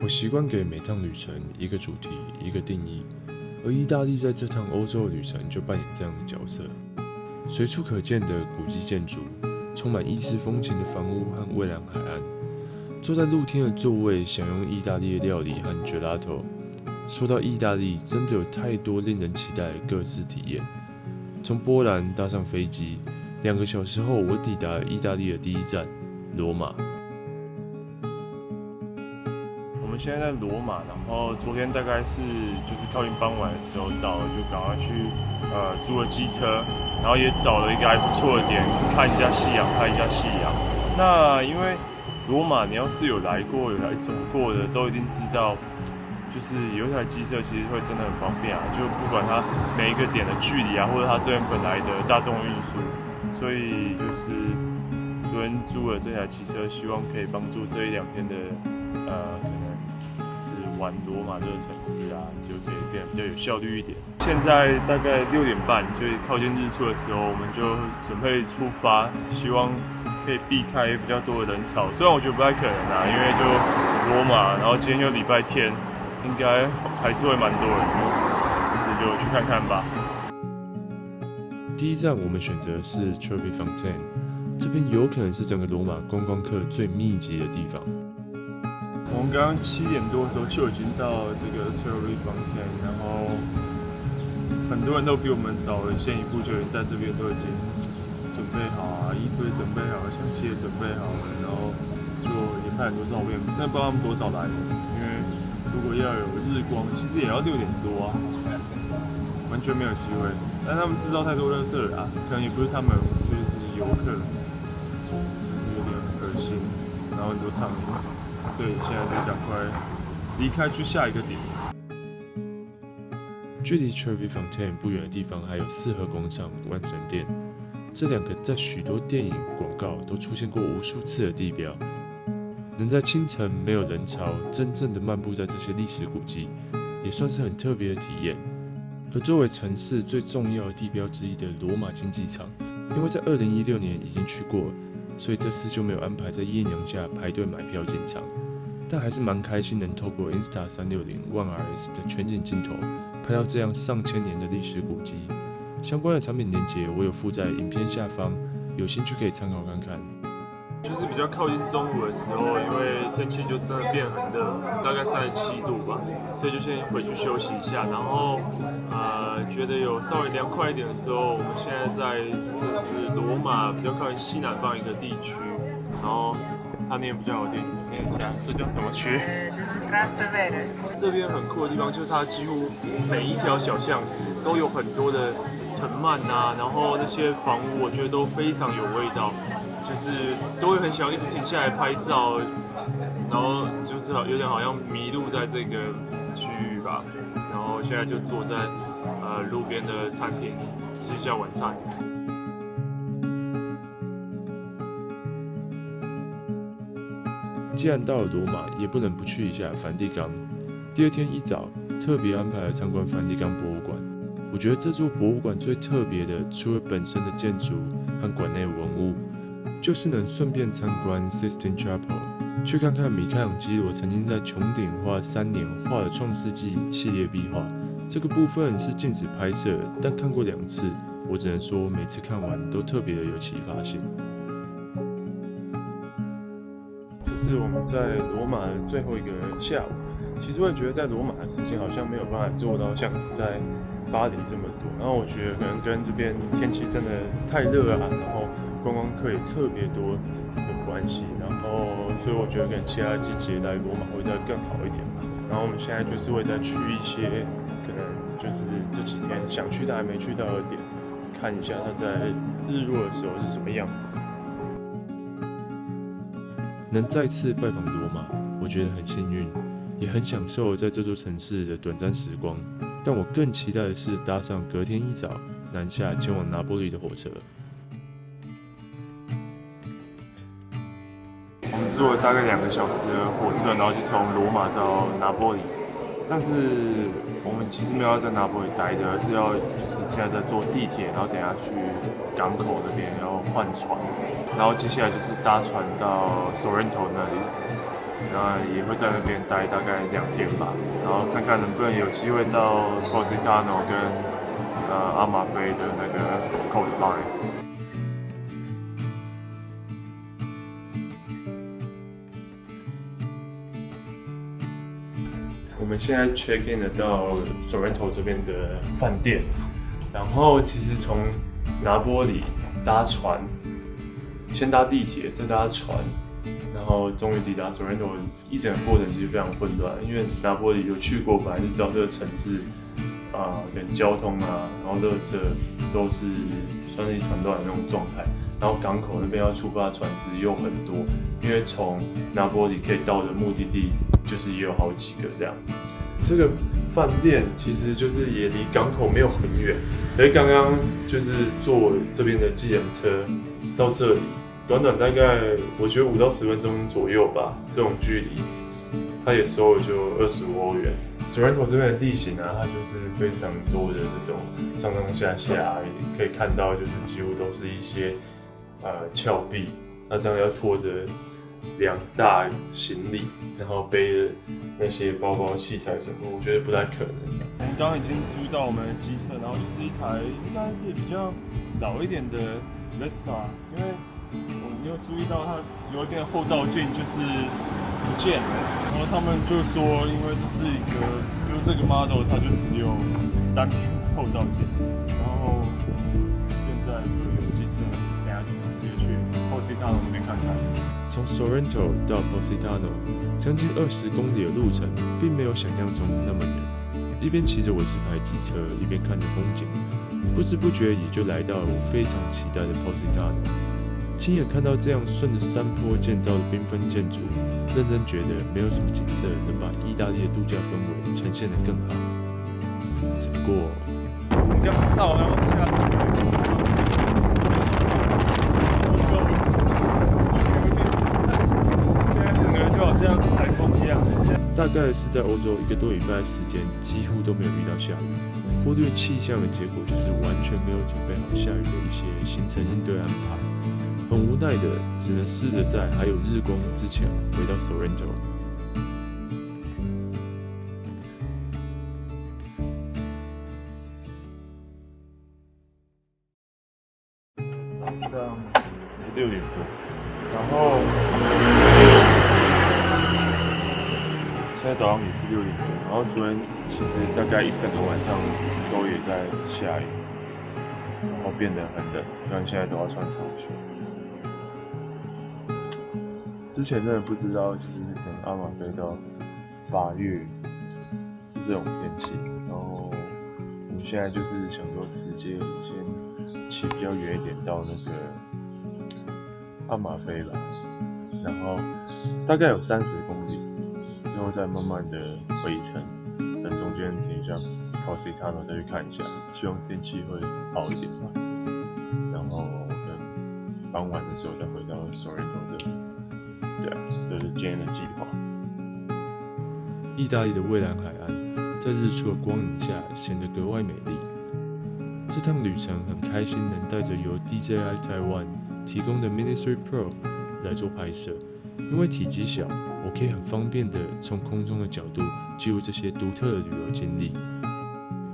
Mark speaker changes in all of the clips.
Speaker 1: 我习惯给每趟旅程一个主题、一个定义，而意大利在这趟欧洲的旅程就扮演这样的角色。随处可见的古迹建筑，充满意式风情的房屋和蔚蓝海岸，坐在露天的座位，享用意大利的料理和 gelato。说到意大利，真的有太多令人期待的各式体验。从波兰搭上飞机，2个小时后，我抵达了意大利的第一站——罗马。我们现在在罗马，然后昨天大概是就是靠近傍晚的时候到了，就赶快去租了机车，然后也找了一个还不错的点，看一下夕阳，拍一下夕阳。那因为罗马，你要是有来过、有来走过的，都一定知道。就是有一台机车其实会真的很方便啊，就不管它每一个点的距离啊，或者它这边本来的大众运输，所以就是昨天租了这台汽车，希望可以帮助这1-2天的可能是玩罗马这个城市啊，就可以变得比较有效率一点。现在大概6点半，就是靠近日出的时候，我们就准备出发，希望可以避开比较多的人潮。虽然我觉得不太可能啊，因为就罗马，然后今天又礼拜天。应该还是会蛮多人的，就去看看吧。第一站我们选择的是 Trevi Fountain， 这边有可能是整个罗马观光客最密集的地方。我们刚刚7点多的时候就已经到这个 Trevi Fountain， 然后很多人都比我们早了先一步，就已经在这边都已经准备好啊，衣服也准备好了，相机也准备好了，然后就也拍很多照片。真的不知道他们多早来的，因为如果要有日光，其实也要6点多啊，完全没有机会。但他们制造太多垃圾了啊，可能也不是他们，就是游客，就是有点恶心，然后很多苍蝇，所以现在就赶快离开去下一个点。距离 Trevi Fountain 不远的地方还有四合广场、万神殿，这2个在许多电影、广告都出现过无数次的地标。能在清晨没有人潮，真正的漫步在这些历史古迹，也算是很特别的体验。而作为城市最重要的地标之一的罗马竞技场，因为在2016年已经去过了，所以这次就没有安排在艳阳下排队买票进场。但还是蛮开心能透过 Insta360 One RS 的全景镜头，拍到这样上千年的历史古迹。相关的产品连结我有附在影片下方，有兴趣可以参考看看。就是比较靠近中午的时候，因为天气就真的变很热，大概37度吧，所以就先回去休息一下。然后觉得有稍微凉快一点的时候，我们现在在就是罗马比较靠近西南方一个地区，然后它念比较好听，念一下，这叫什么区？
Speaker 2: 这是 Trastevere。这
Speaker 1: 边很酷的地方就是它几乎每一条小巷子都有很多的藤蔓啊，然后那些房屋我觉得都非常有味道。就是都会很想一直停下来拍照，然后就是有点好像迷路在这个区域吧。然后现在就坐在路边的餐厅吃一下晚餐。既然到了罗马，也不能不去一下梵蒂冈。第2天一早，特别安排了参观梵蒂冈博物馆。我觉得这座博物馆最特别的，除了本身的建筑和馆内文物，就是能顺便参观 Sistine Chapel， 去看看米开朗基罗曾经在穹顶花3年画的《创世纪》系列壁画。这个部分是禁止拍摄的，但看过2次，我只能说每次看完都特别的有启发性。这是我们在罗马的最后一个下午。其实我也觉得在罗马的时间好像没有办法做到像是在巴黎这么多，然后我觉得可能跟这边天气真的太热啊，然后观光客也特别多有关系，然后所以我觉得跟其他季节来罗马会再更好一点吧。然后我们现在就是会再去一些可能就是这几天想去但还没去到的点，看一下它在日落的时候是什么样子。能再次拜访罗马，我觉得很幸运，也很享受在这座城市的短暂时光。但我更期待的是搭上隔天一早南下前往拿波里的火车。我们坐了大概2个小时的火车，然后就从罗马到拿波里。但是我们其实没有要在拿波里待的，而是要就是现在在坐地铁，然后等下去港口那边要换船，然后接下来就是搭船到 Sorrento 那里。然后也会在那边待大概2天吧，然后看看能不能有机会到 Positano 跟阿马菲的那个 coastline。我们现在 check in 了到 Sorrento 这边的饭店，然后其实从拿波里搭船，先搭地铁，再搭船，然后终于抵达 Sorrento。一整个过程其实非常混乱，因为拿波里有去过，本来就知道这个城市跟交通然后垃圾都是算是一团乱的那种状态。然后港口那边要出发的船只又很多，因为从拿波里可以到的目的地就是也有好几个这样子。这个饭店其实就是也离港口没有很远，而刚刚就是坐这边的计程车到这里，短短大概我觉得5到10分钟左右吧，这种距离，它也收了就25欧元。Sorrento 这边的地形它就是非常多的这种上上下下，可以看到就是几乎都是一些峭壁，那这样要拖着2大行李，然后背着那些包包、器材什么，我觉得不太可能。
Speaker 3: 我们刚刚已经租到我们的机车，然后就是一台应该是比较老一点的 Vespa， 因为我们有注意到它有一边的后照镜就是不见了，然后他们就说，因为这是一个就是这个 model 它就只有单片后照镜，然后现在就有机车，等下就直接去 Positano 那边看看。
Speaker 1: 从 Sorrento 到 Positano 将近20公里的路程，并没有想象中那么远。一边骑着我这台机车，一边看着风景，不知不觉也就来到了我非常期待的 Positano。亲眼看到这样顺着山坡建造的缤纷建筑，认真觉得没有什么景色能把意大利的度假氛围呈现得更好。只不过，
Speaker 3: 我们刚到，然后下现在整个就好像台风一样。
Speaker 1: 大概是在欧洲1个多礼拜的时间，几乎都没有遇到下雨。忽略气象的结果就是完全没有准备好下雨的一些行程应对安排。很无奈的，只能试着在还有日光之前回到 Sorrento。
Speaker 3: 早上6点多，然后现在早上也是6点多，然后昨天其实大概一整个晚上都也在下雨，然后变得很冷，像现在都要穿长袖。之前真的不知道，就是可能阿马菲到8月是这种天气，然后我们现在就是想说直接先骑比较远一点到那个阿马菲吧，然后大概有30公里，之后再慢慢的回程，等中间停一下 Positano 再去看一下，希望天气会好一点吧，然后跟傍晚的时候再回到 Sorrento 这里。对啊，这是今天的计划。
Speaker 1: 意大利的蔚蓝海岸，在日出的光影下显得格外美丽。这趟旅程很开心能带着由 DJI Taiwan 提供的 Mini3 Pro 来做拍摄，因为体积小，我可以很方便的从空中的角度记录这些独特的旅游经历，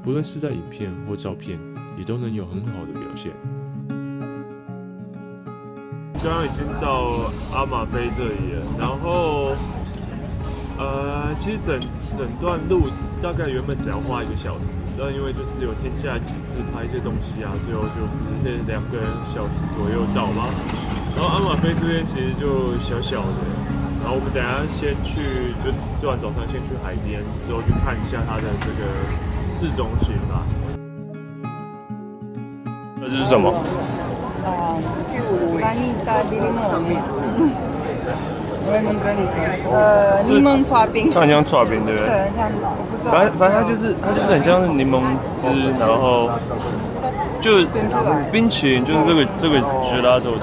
Speaker 1: 不论是在影片或照片，也都能有很好的表现。
Speaker 3: 刚刚已经到阿马菲这里了，然后其实整段路大概原本只要花1个小时，但因为就是有停下来几次拍一些东西啊，最后就是2个小时左右到吧。然后阿马菲这边其实就小小的，然后我们等一下先去，就吃完早餐先去海边，之后去看一下它的这个市中心吧。这是什么
Speaker 2: ？Granita di limone. Lemon granita. 柠檬刨冰。
Speaker 3: 它很像刨冰，对不对？
Speaker 2: 对，很像。
Speaker 3: 反正它就是很像是柠檬汁，然后就冰淇淋，就是这个 gelato 就是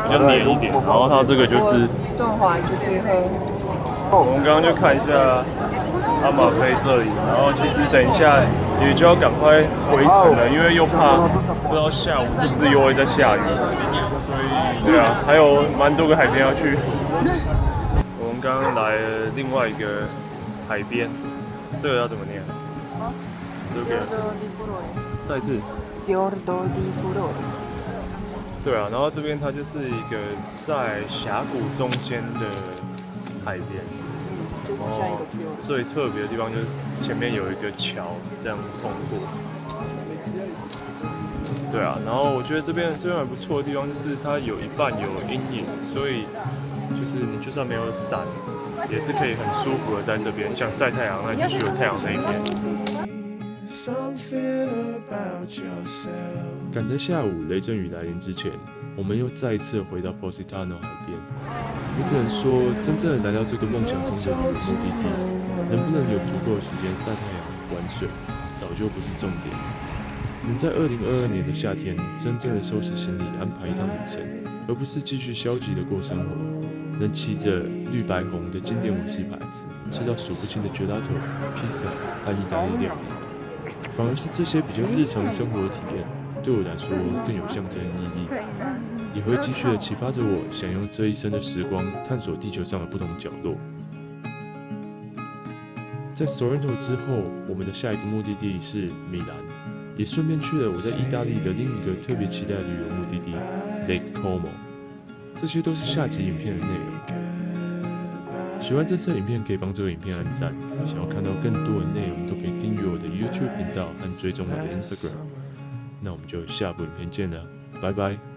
Speaker 3: 比较黏一点，然后它这个就是
Speaker 2: 重滑就可以喝。
Speaker 3: 我们刚刚就看一下阿马菲这里，然后其实等一下也就要赶快回程了，因为又怕不知道下午是不是又会再下雨，所以对啊，还有蛮多个海边要去。我们刚刚刚来了另外一个海边，这个要怎么念？这边
Speaker 2: Fiordo di Furore。
Speaker 3: 再次。
Speaker 2: Fiordo di Furore。
Speaker 3: 对啊，然后这边它就是一个在峡谷中间的海边。
Speaker 2: 就是像一个 fiordo。
Speaker 3: 最特别的地方就是前面有一个桥这样通过。对啊，然后我觉得这边还不错的地方就是它有一半有阴影，所以就是你就算没有伞，也是可以很舒服的在这边，想晒太阳那就去有太阳那一边。
Speaker 1: 赶在下午雷阵雨来临之前，我们又再一次回到 Positano 海边。我只能说，真正的来到这个梦想中的旅游目的地，能不能有足够的时间晒太阳、玩水，早就不是重点。能在2022年的夏天，真正的收拾行李，安排一趟旅程，而不是继续消极的过生活。能骑着绿白红的经典韦氏牌，吃到数不清的 gelato、披萨和意大利料理，反而是这些比较日常生活的体验，对我来说更有象征意义，也会继续的启发着我，想用这一生的时光探索地球上的不同角落。在 Sorrento 之后，我们的下一个目的地是米兰，也顺便去了我在意大利的另一个特别期待的旅游目的地 Lake Como。这些都是下集影片的内容。喜欢这次的影片可以帮这个影片按赞，想要看到更多的内容都可以订阅我的 YouTube 频道和追踪我的 Instagram。那我们就下部影片见了，拜拜。